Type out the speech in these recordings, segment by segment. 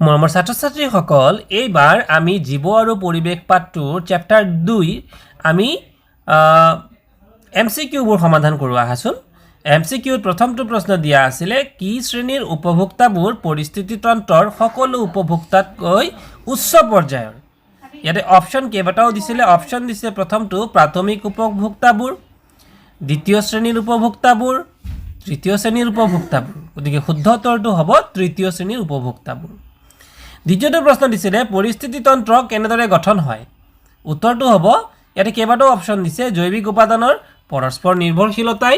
মৰমৰ ছাত্ৰ-ছাত্ৰীসকল এইবাৰ আমি জীৱ আৰু পৰিৱেশ পাঠটোৰ চেপ্টাৰ 2 আমি এমচিকিউবোৰ সমাধান কৰোঁ আহাচোন। এমচিকিউত প্ৰথমটো প্ৰশ্ন দিয়া আছিলে কি শ্ৰেণীৰ উপভোক্তাবোৰ পৰিস্থিতিতন্ত্ৰৰ সকলো উপভোক্তাতকৈ উচ্চ পৰ্যায়ৰ। ইয়াতে অপশ্যন কেইবাটাও দিছিলে। অপশ্যন দিছে প্ৰথমটো প্ৰাথমিক উপভোক্তাবোৰ, দ্বিতীয় শ্ৰেণীৰ উপভোক্তাবোৰ, তৃতীয় শ্ৰেণীৰ উপভোক্তাবোৰ। গতিকে শুদ্ধ উত্তৰটো হ'ব তৃতীয় শ্ৰেণীৰ উপভোক্তাবোৰ। দ্বিতীয়টো প্ৰশ্ন দিছিলে পৰিস্থিতিতন্ত্ৰ কেনেদৰে গঠন হয়। উত্তৰটো হ'ব ইয়াতে কেইবাটাও অপশ্যন দিছে জৈৱিক উপাদানৰ পৰস্পৰ নিৰ্ভৰশীলতাই,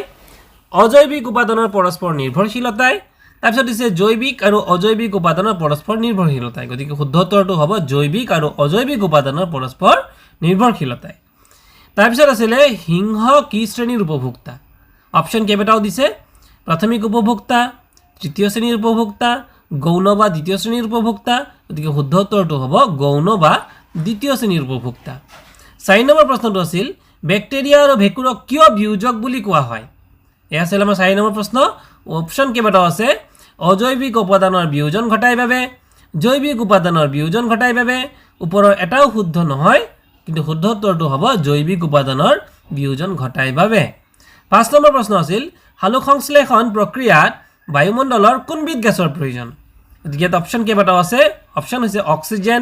অজৈৱিক উপাদানৰ পৰস্পৰ নিৰ্ভৰশীলতাই, তাৰপিছত দিছে জৈৱিক আৰু অজৈৱিক উপাদানৰ পৰস্পৰ নিৰ্ভৰশীলতাই। গতিকে শুদ্ধ উত্তৰটো হ'ব জৈৱিক আৰু অজৈৱিক উপাদানৰ পৰস্পৰ নিৰ্ভৰশীলতাই। তাৰপিছত আছিলে সিংহ কি শ্ৰেণীৰ উপভোক্তা। অপশ্যন কেইবাটাও দিছে প্ৰাথমিক উপভোক্তা, তৃতীয় শ্ৰেণীৰ উপভোক্তা, গৌণ বা দ্বিতীয় শ্ৰেণীৰ উপভোক্তা। গতিকে শুদ্ধ উত্তৰটো হ'ব গৌণ বা দ্বিতীয় শ্ৰেণীৰ উপভোক্তা। 4 নম্বৰ প্ৰশ্নটো আছিল বেক্টেৰিয়া আৰু ভেঁকুৰক কিয় বিয়োজক বুলি কোৱা হয়। এয়া আছিল আমাৰ 4 নম্বৰ প্ৰশ্ন। অপশ্যন কেইবাটাও আছে অজৈৱিক উপাদানৰ বিয়োজন ঘটাই বাবে, জৈৱিক উপাদানৰ বিয়োজন ঘটাই বাবে। ওপৰৰ এটাও শুদ্ধ নহয়, কিন্তু শুদ্ধ উত্তৰটো হ'ব জৈৱিক উপাদানৰ বিয়োজন ঘটাই বাবে। 5 নম্বৰ প্ৰশ্ন আছিল সালোক সংশ্লেষণ প্ৰক্ৰিয়াত বায়ুমণ্ডলৰ কোনবিধ গেছৰ প্ৰয়োজন। গতিকে ইয়াত অপশ্যন কেইবাটাও আছে। অপশ্যন হৈছে oxygen,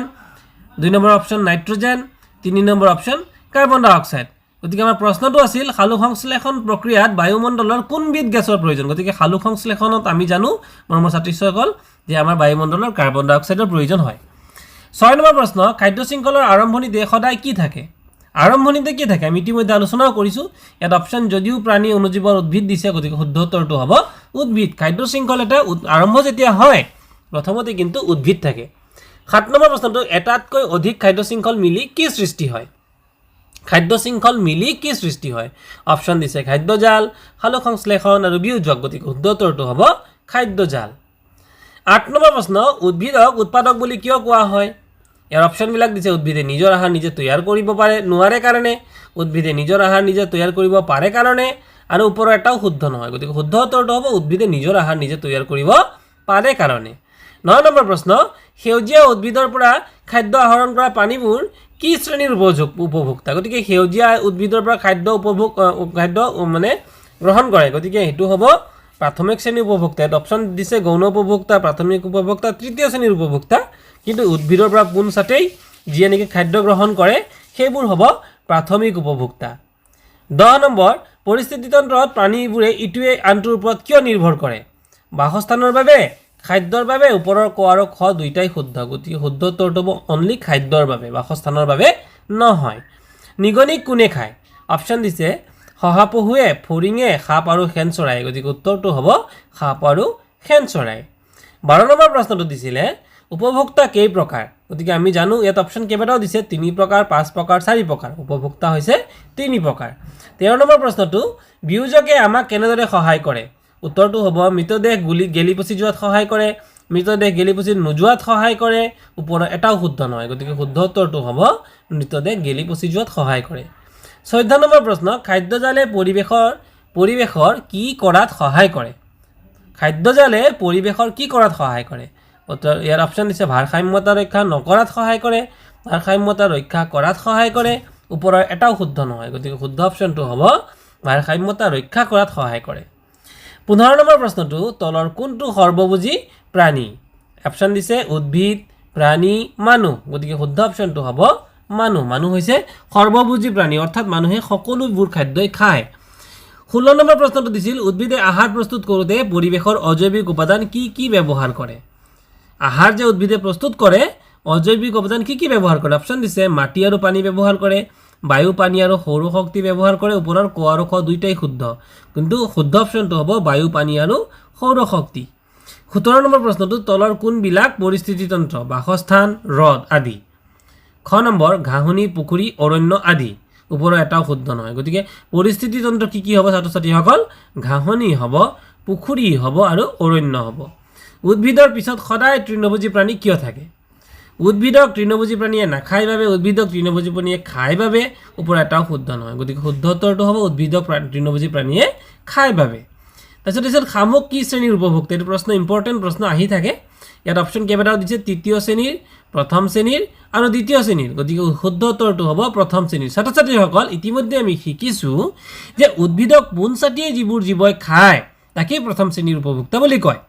2 number option nitrogen, 3 number option carbon ডাই অক্সাইড। গতিকে আমাৰ প্ৰশ্নটো আছিল সালোক সংশ্লেষণ প্ৰক্ৰিয়াত বায়ুমণ্ডলৰ কোনবিধ গেছৰ প্ৰয়োজন। গতিকে সালোক সংশ্লেষণত আমি জানো মৰমৰ ছাত্ৰীসকল যে আমাৰ বায়ুমণ্ডলৰ কাৰ্বন ডাই অক্সাইডৰ প্ৰয়োজন হয়। 6 নম্বৰ প্ৰশ্ন খাদ্য শৃংখলৰ আৰম্ভণিতে সদায় কি থাকে। আৰম্ভণিতে কি থাকে আমি ইতিমধ্যে আলোচনাও কৰিছোঁ। ইয়াত অপশ্যন যদিও প্ৰাণী অনুজীৱৰ উদ্ভিদ দিছে, গতিকে শুদ্ধ উত্তৰটো হ'ব উদ্ভিদ। খাদ্য শৃংখল এটা আৰম্ভ যেতিয়া হয় প্ৰথমতে কিন্তু উদ্ভিদ থাকে। 7 নম্বৰ প্ৰশ্নটো এটাতকৈ অধিক খাদ্য শৃংখল মিলি কি সৃষ্টি হয়। খাদ্য শৃংখল মিলি কি সৃষ্টি হয়। অপশ্যন দিছে খাদ্যজাল, সালোক সংশ্লেষণ আৰু বিয়োজক। গতিকে শুদ্ধ উত্তৰটো হ'ব খাদ্যজাল। 8 নম্বৰ প্ৰশ্ন উদ্ভিদক উৎপাদক বুলি কিয় কোৱা হয়। ইয়াৰ অপশ্যনবিলাক দিছে উদ্ভিদে নিজৰ আহাৰ নিজে তৈয়াৰ কৰিব নোৱাৰে কাৰণে, উদ্ভিদে নিজৰ আহাৰ নিজে তৈয়াৰ কৰিব পাৰে কাৰণে, আৰু ওপৰৰ এটাও শুদ্ধ নহয়। গতিকে শুদ্ধ উত্তৰটো হ'ব উদ্ভিদে নিজৰ আহাৰ নিজে তৈয়াৰ কৰিব পাৰে কাৰণে। 9 নম্বৰ প্ৰশ্ন সেউজীয়া উদ্ভিদৰ পৰা খাদ্য আহৰণ কৰা প্ৰাণীবোৰ কি শ্ৰেণীৰ উপভোক্তা। গতিকে সেউজীয়া উদ্ভিদৰ পৰা খাদ্য গ্ৰহণ কৰে, গতিকে সেইটো হ'ব প্ৰাথমিক শ্ৰেণীৰ উপভোক্তা। ইয়াত অপশ্যন দিছে গৌণ উপভোক্তা, প্ৰাথমিক উপভোক্তা, তৃতীয় শ্ৰেণীৰ উপভোক্তা। কিন্তু উদ্ভিদৰ পৰা পোনছাটেই যিয়ে নেকি খাদ্য গ্ৰহণ কৰে সেইবোৰ হ'ব প্ৰাথমিক উপভোক্তা। 10 নম্বৰ পৰিস্থিতিতন্ত্ৰত প্ৰাণীবোৰে ইটোৱে আনটোৰ ওপৰত কিয় নিৰ্ভৰ কৰে। বাসস্থানৰ বাবে, খাদ্যৰ বাবে। ওপৰৰ ক আৰু খ দুইটাই শুদ্ধ। গতিকে শুদ্ধ উত্তৰটো হ'ব অনলি খাদ্যৰ বাবে, বাসস্থানৰ বাবে নহয়। নিগনিক কোনে খায়। অপশ্যন দিছে শহাপহুৱে, ফৰিঙে, সাপ আৰু শেন চৰাই। গতিকে উত্তৰটো হ'ব সাপ আৰু শেন চৰাই। 12 নম্বৰ প্ৰশ্নটো দিছিলে উপভোক্তা কেই প্ৰকাৰ। গতিকে আমি জানো ইয়াত অপশ্যন কেইবাটাও দিছে 3 প্ৰকাৰ, 5 প্ৰকাৰ, 4 প্ৰকাৰ। উপভোক্তা হৈছে 3 প্ৰকাৰ। 13 নম্বৰ প্ৰশ্নটো বিয়োজকে আমাক কেনেদৰে সহায় কৰে। উত্তৰটো হ'ব মৃতদেহ গেলি পচি যোৱাত সহায় কৰে, মৃতদেহ গেলি পচি নোযোৱাত সহায় কৰে। ওপৰৰ এটাও শুদ্ধ নহয়। গতিকে শুদ্ধ উত্তৰটো হ'ব মৃতদেহ গেলি পচি যোৱাত সহায় কৰে। 14 নম্বৰ প্ৰশ্ন খাদ্যজালে পৰিৱেশৰ কি কৰাত সহায় কৰে। খাদ্যজালে পৰিৱেশৰ কি কৰাত সহায় কৰে। ইয়াৰ অপশ্যন দিছে ভাৰসাম্যতা ৰক্ষা নকৰাত সহায় কৰে, ভাৰসাম্যতা ৰক্ষা কৰাত সহায় কৰে। ওপৰৰ এটাও শুদ্ধ নহয়। গতিকে শুদ্ধ অপশ্যনটো হ'ব ভাৰসাম্যতা ৰক্ষা কৰাত সহায় কৰে। 15 নম্বৰ প্ৰশ্নটো তলৰ কোনটো সৰ্বভোজী প্ৰাণী। অপশ্যন দিছে উদ্ভিদ, প্ৰাণী, মানুহ। গতিকে শুদ্ধ অপশ্যনটো হ'ব মানুহ। মানুহ হৈছে সৰ্বভোজী প্ৰাণী, অৰ্থাৎ মানুহে সকলোবোৰ খাদ্যই খায়। 16 নম্বৰ প্ৰশ্নটো দিছিল উদ্ভিদে আহাৰ প্ৰস্তুত কৰোঁতে পৰিৱেশৰ অজৈৱিক উপাদান কি কি ব্যৱহাৰ কৰে। আহাৰ যে উদ্ভিদে প্ৰস্তুত কৰে অজৈৱিক উপাদান কি কি ব্যৱহাৰ কৰে। অপশ্যন দিছে মাটি আৰু পানী ব্যৱহাৰ কৰে, বায়ু, পানী আৰু সৌৰ শক্তি ব্যৱহাৰ কৰে। ওপৰৰ ক আৰু খ দুইটাই শুদ্ধ, কিন্তু শুদ্ধ অপশ্যনটো হ'ব বায়ু, পানী আৰু সৌৰ শক্তি। 17 নম্বৰ প্ৰশ্নটো তলৰ কোনবিলাক পৰিস্থিতিতন্ত্ৰ বাসস্থান, হ্ৰদ আদি। খ নম্বৰ ঘাঁহনি, পুখুৰী, অৰণ্য আদি। ওপৰৰ এটাও শুদ্ধ নহয়। গতিকে পৰিস্থিতিতন্ত্ৰ কি কি হ'ব ছাত্ৰ ছাত্ৰীসকল। ঘাঁহনি হ'ব, পুখুৰী হ'ব আৰু অৰণ্য হ'ব। উদ্ভিদৰ পিছত সদায় তৃণভোজী প্ৰাণী কিয় থাকে। উদ্ভিদক তৃণভোজী প্ৰাণীয়ে নাখায় বাবে, উদ্ভিদক তৃণভোজী প্ৰাণীয়ে খায় বাবে। ওপৰৰ এটাও শুদ্ধ নহয়। গতিকে শুদ্ধ উত্তৰটো হ'ব উদ্ভিদক তৃণভোজী প্ৰাণীয়ে খায় বাবে। তাৰপিছত শামুক কি শ্ৰেণীৰ উপভোক্তা। এইটো প্ৰশ্ন ইম্পৰ্টেণ্ট প্ৰশ্ন আহি থাকে। ইয়াত অপশ্যন কেইবাটাও দিছে তৃতীয় শ্ৰেণীৰ প্ৰথম শ্ৰেণীৰ আৰু দ্বিতীয় শ্ৰেণীৰ গতিকে শুদ্ধ উত্তৰটো হ'ব প্ৰথম শ্ৰেণীৰ ছাত্ৰ ছাত্ৰীসকল ইতিমধ্যে আমি শিকিছোঁ যে উদ্ভিদক পোনছাটিয়ে যিবোৰ জীৱই খায় তাকেই প্ৰথম শ্ৰেণীৰ উপভোক্তা বুলি কয়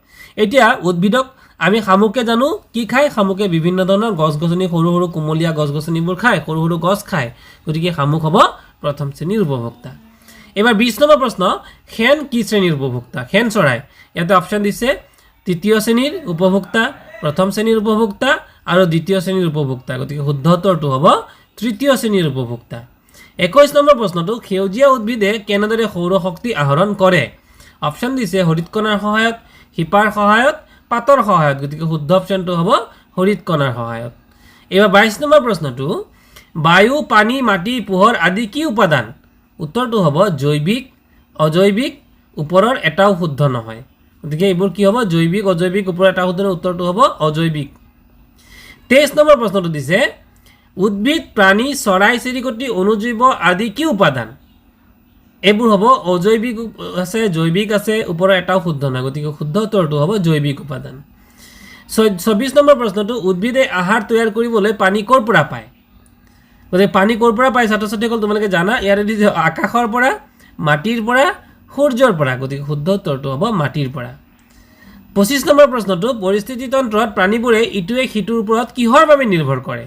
এতিয়া উদ্ভিদক আমি শামুকে জানো কি খায় শামুকে বিভিন্ন ধৰণৰ গছ-গছনি সৰু সৰু কুমলীয়া গছ-গছনিবোৰ খায় সৰু সৰু গছ খায় গতিকে শামুক হ'ব প্ৰথম শ্ৰেণীৰ উপভোক্তা এবাৰ 20 নম্বৰ প্ৰশ্ন খেন কি শ্ৰেণীৰ উপভোক্তা খেন চৰাই ইয়াতে অপশ্যন দিছে তৃতীয় শ্ৰেণীৰ উপভোক্তা প্ৰথম শ্ৰেণীৰ উপভোক্তা আৰু দ্বিতীয় শ্ৰেণীৰ উপভোক্তা গতিকে শুদ্ধ উত্তৰটো হ'ব তৃতীয় শ্ৰেণীৰ উপভোক্তা 21 নম্বৰ প্ৰশ্নটো সেউজীয়া উদ্ভিদে কেনেদৰে সৌৰ শক্তি আহৰণ কৰে অপশ্যন দিছে হৰিতকণাৰ সহায়ত হিপাৰ সহায়ত পাতৰ সহায়ত গতিকে শুদ্ধ অপশ্যনটো হ'ব হৰিতকণাৰ সহায়ত এবাৰ 22 নম্বৰ প্ৰশ্নটো বায়ু পানী মাটি পোহৰ আদি কি উপাদান উত্তৰটো হ'ব জৈৱিক অজৈৱিক ওপৰৰ এটাও শুদ্ধ নহয় গতিকে এইবোৰ কি হ'ব জৈৱিক অজৈৱিক ওপৰৰ এটা শুদ্ধ উত্তৰটো হ'ব অজৈৱিক 23 নম্বৰ প্ৰশ্নটো দিছে উদ্ভিদ প্ৰাণী চৰাই চিৰিকটি অনুজীৱ আদি কি উপাদান এইবোৰ হ'ব অজৈৱিক আছে জৈৱিক আছে ওপৰৰ এটাও শুদ্ধ নহয় গতিকে শুদ্ধ উত্তৰটো হ'ব জৈৱিক উপাদান 24 নম্বৰ প্ৰশ্নটো উদ্ভিদে আহাৰ তৈয়াৰ কৰিবলৈ পানী ক'ৰ পৰা পায় গতিকে পানী ক'ৰ পৰা পায় ছাত্ৰ ছাত্ৰীসকল তোমালোকে জানা ইয়াৰে দিছে আকাশৰ পৰা মাটিৰ পৰা সূৰ্যৰ পৰা গতিকে শুদ্ধ উত্তৰটো হ'ব মাটিৰ পৰা 25 নম্বৰ প্ৰশ্নটো পৰিস্থিতি তন্ত্ৰত প্ৰাণীবোৰে ইটোৱে সিটোৰ ওপৰত কিহৰ বাবে নিৰ্ভৰ কৰে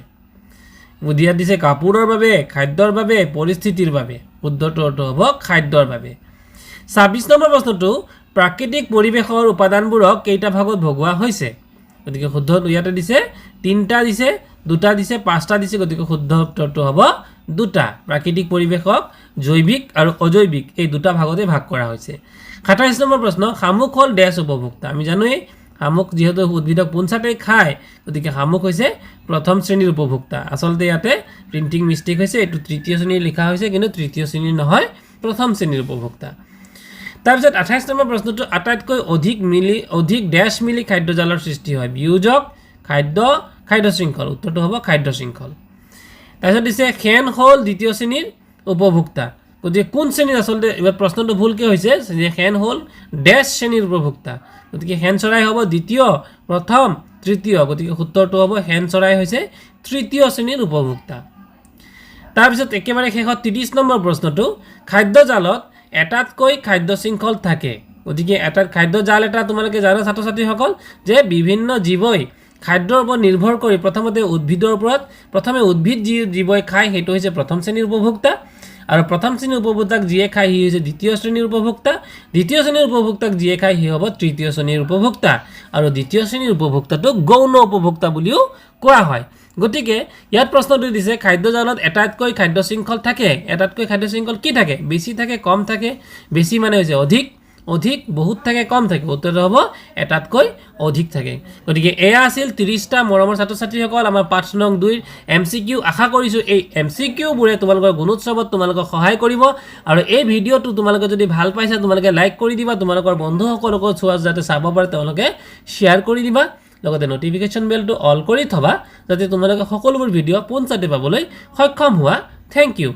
বুধিয়াত দিছে কাপোৰৰ বাবে খাদ্যৰ বাবে পৰিস্থিতিৰ বাবে শুদ্ধ উত্তৰটো হ'ব খাদ্যৰ বাবে 26 নম্বৰ প্ৰশ্নটো প্ৰাকৃতিক পৰিৱেশৰ উপাদানবোৰক কেইটা ভাগত ভগোৱা হৈছে গতিকে শুদ্ধ ইয়াতে দিছে 3টা দিছে 2টা দিছে 5টা দিছে গতিকে শুদ্ধ উত্তৰটো হ'ব 2টা প্ৰাকৃতিক পৰিৱেশক জৈৱিক আৰু অজৈৱিক এই 2টা ভাগতে ভাগ কৰা হৈছে 28 নম্বৰ প্ৰশ্ন শামুক হ'ল ডেছ উপভোক্তা আমি জানোৱে শামুক যেহেতু উদ্ভিদক পোনছাটেই খায় গতিকে শামুক হৈছে প্ৰথম শ্ৰেণীৰ উপভোক্তা আচলতে ইয়াতে প্ৰিন্টিং মিষ্টেক হৈছে এইটো তৃতীয় শ্ৰেণীৰ লিখা হৈছে কিন্তু তৃতীয় শ্ৰেণীৰ নহয় প্ৰথম শ্ৰেণীৰ উপভোক্তা তাৰপিছত 28 নম্বৰ প্ৰশ্নটো আটাইতকৈ অধিক ডেছ মিলি খাদ্যজালৰ সৃষ্টি হয় বিয়োজক খাদ্য শৃংখল উত্তৰটো হ'ব খাদ্য শৃংখল তাৰপিছত দিছে খেন হ'ল দ্বিতীয় শ্ৰেণীৰ উপভোক্তা গতিকে কোন শ্ৰেণীৰ আচলতে এবাৰ প্ৰশ্নটো ভুলকৈ হৈছে যে খেন হ'ল ডেছ শ্ৰেণীৰ উপভোক্তা গতিকে হেন চৰাই হ'ব দ্বিতীয় প্ৰথম তৃতীয় গতিকে উত্তৰটো হ'ব হেন চৰাই হৈছে তৃতীয় শ্ৰেণীৰ উপভোক্তা তাৰপিছত একেবাৰে শেষত 30 নম্বৰ প্ৰশ্নটো খাদ্যজালত এটাতকৈ খাদ্য শৃংখল থাকে গতিকে এটা খাদ্যজাল এটা তোমালোকে জানা ছাত্ৰ ছাত্ৰীসকল যে বিভিন্ন জীৱই খাদ্যৰ ওপৰত নিৰ্ভৰ কৰি প্ৰথমতে উদ্ভিদৰ ওপৰত প্ৰথমে উদ্ভিদ যি জীৱই খায় সেইটো হৈছে প্ৰথম শ্ৰেণীৰ উপভোক্তা আৰু প্ৰথম শ্ৰেণীৰ উপভোক্তাক যিয়ে খায় সি হৈছে দ্বিতীয় শ্ৰেণীৰ উপভোক্তা দ্বিতীয় শ্ৰেণীৰ উপভোক্তাক যিয়ে খায় সি হ'ব তৃতীয় শ্ৰেণীৰ উপভোক্তা আৰু দ্বিতীয় শ্ৰেণীৰ উপভোক্তাটো গৌণ উপভোক্তা বুলিও কোৱা হয় গতিকে ইয়াত প্ৰশ্নটো দিছে খাদ্যজালত এটাতকৈ খাদ্য শৃংখল থাকে এটাতকৈ খাদ্য শৃংখল কি থাকে বেছি থাকে কম থাকে বেছি মানে হৈছে অধিক বহুত থাকে কম থাকে উত্তৰটো হ'ব এটাতকৈ অধিক থাকে গতিকে এয়া আছিল 30টা মৰমৰ ছাত্ৰ ছাত্ৰীসকল আমাৰ পাঠ নং 2 ৰ এমসিকিউ আশা কৰিছো এই এমসিকিউ বোৰে তোমালোকৰ গুণোৎসৱত তোমালোকক সহায় কৰিব আৰু এই ভিডিঅটো তোমালোকে যদি ভাল পাইছা তোমালোকে লাইক কৰি দিবা তোমালোকৰ বন্ধুসকলকো যাতে চাব পাৰে তেওঁলোকে শ্বেয়াৰ কৰি দিবা লগতে নোটিফিকেশন বেলটো অল কৰি থবা যাতে তোমালোকে সকলোবোৰ ভিডিঅ' পোনছাতে পাবলৈ সক্ষম হোৱা থ্যাংক ইউ